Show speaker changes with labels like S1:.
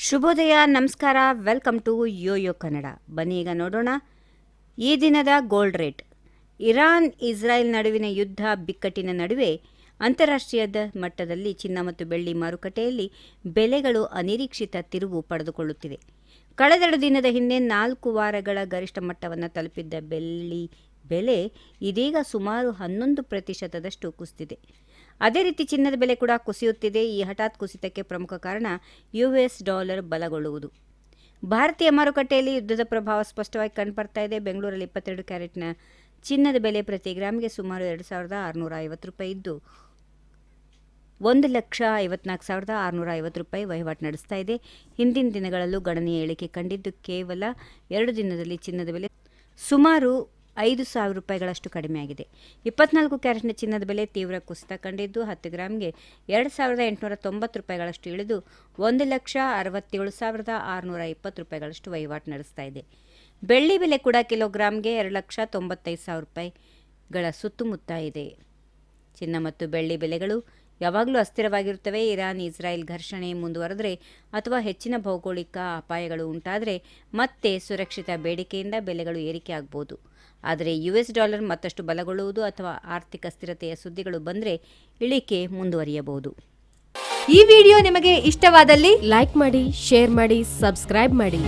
S1: ಶುಭೋದಯ, ನಮಸ್ಕಾರ, welcome to Yoyo Kannada. ಬನ್ನಿ ಈಗ ನೋಡೋಣ ಈ ದಿನದ ಗೋಲ್ಡ್ ರೇಟ್. ಇರಾನ್ ಇಸ್ರಾಯೇಲ್ ನಡುವಿನ ಯುದ್ಧ ಬಿಕ್ಕಟ್ಟಿನ ನಡುವೆ ಅಂತಾರಾಷ್ಟ್ರೀಯದ ಮಟ್ಟದಲ್ಲಿ ಚಿನ್ನ ಮತ್ತು ಬೆಳ್ಳಿ ಮಾರುಕಟ್ಟೆಯಲ್ಲಿ ಬೆಲೆಗಳು ಅನಿರೀಕ್ಷಿತ ತಿರುವು ಪಡೆದುಕೊಳ್ಳುತ್ತಿವೆ. ಕಳೆದೆರಡು ದಿನದ ಹಿಂದೆ 4 ವಾರಗಳ ಗರಿಷ್ಠ ಮಟ್ಟವನ್ನು ತಲುಪಿದ್ದ ಬೆಳ್ಳಿ ಬೆಲೆ ಇದೀಗ ಸುಮಾರು 11% ಕುಸಿದಿದೆ. ಅದೇ ರೀತಿ ಚಿನ್ನದ ಬೆಲೆ ಕೂಡ ಕುಸಿಯುತ್ತಿದೆ. ಈ ಹಠಾತ್ ಕುಸಿತಕ್ಕೆ ಪ್ರಮುಖ ಕಾರಣ US ಡಾಲರ್ ಬಲಗೊಳ್ಳುವುದು. ಭಾರತೀಯ ಮಾರುಕಟ್ಟೆಯಲ್ಲಿ ಯುದ್ಧದ ಪ್ರಭಾವ ಸ್ಪಷ್ಟವಾಗಿ ಕಂಡುಬರ್ತಾ ಇದೆ. ಬೆಂಗಳೂರಲ್ಲಿ 22 ಕ್ಯಾರೆಟ್ನ ಚಿನ್ನದ ಬೆಲೆ ಪ್ರತಿ ಗ್ರಾಮ್ಗೆ ಸುಮಾರು 2,650 ರೂಪಾಯಿ ಇದ್ದು 1,54,650 ರೂಪಾಯಿ ವಹಿವಾಟು ನಡೆಸ್ತಾ ಇದೆ. ಹಿಂದಿನ ದಿನಗಳಲ್ಲೂ ಗಣನೀಯ ಇಳಿಕೆ ಕಂಡಿದ್ದು, ಕೇವಲ 2 ದಿನದಲ್ಲಿ ಚಿನ್ನದ ಬೆಲೆ ಸುಮಾರು 5,000 ರೂಪಾಯಿಗಳಷ್ಟು ಕಡಿಮೆಯಾಗಿದೆ. 24 ಕ್ಯಾರೆಟ್ನ ಚಿನ್ನದ ಬೆಲೆ ತೀವ್ರ ಕುಸಿತ ಕಂಡಿದ್ದು 10 ಗ್ರಾಮ್ಗೆ 2,890 ರೂಪಾಯಿಗಳಷ್ಟು ಇಳಿದು 1,67,620 ರೂಪಾಯಿಗಳಷ್ಟು ವಹಿವಾಟು ನಡೆಸ್ತಾ ಇದೆ. ಬೆಳ್ಳಿ ಬೆಲೆ ಕೂಡ ಕಿಲೋಗ್ರಾಮ್ಗೆ 2,95,000 ರೂಪಾಯಿಗಳ ಸುತ್ತಮುತ್ತ ಇದೆ. ಚಿನ್ನ ಮತ್ತು ಬೆಳ್ಳಿ ಬೆಲೆಗಳು ಯಾವಾಗಲೂ ಅಸ್ಥಿರವಾಗಿರುತ್ತವೆ. ಇರಾನ್ ಇಸ್ರಾಯೇಲ್ ಘರ್ಷಣೆ ಮುಂದುವರೆದರೆ ಅಥವಾ ಹೆಚ್ಚಿನ ಭೌಗೋಳಿಕ ಅಪಾಯಗಳು ಉಂಟಾದರೆ ಮತ್ತೆ ಸುರಕ್ಷಿತ ಬೇಡಿಕೆಯಿಂದ ಬೆಲೆಗಳು ಏರಿಕೆ ಆಗಬಹುದು. ಆದರೆ US ಡಾಲರ್ ಮತ್ತಷ್ಟು ಬಲಗೊಳ್ಳುವುದು ಅಥವಾ ಆರ್ಥಿಕ ಸ್ಥಿರತೆಯ ಸುದ್ದಿಗಳು ಬಂದರೆ ಇಳಿಕೆ ಮುಂದುವರಿಯಬಹುದು.
S2: ಈ ವಿಡಿಯೋ ನಿಮಗೆ ಇಷ್ಟವಾದಲ್ಲಿ ಲೈಕ್ ಮಾಡಿ, ಶೇರ್ ಮಾಡಿ, ಸಬ್ಸ್ಕ್ರೈಬ್ ಮಾಡಿ.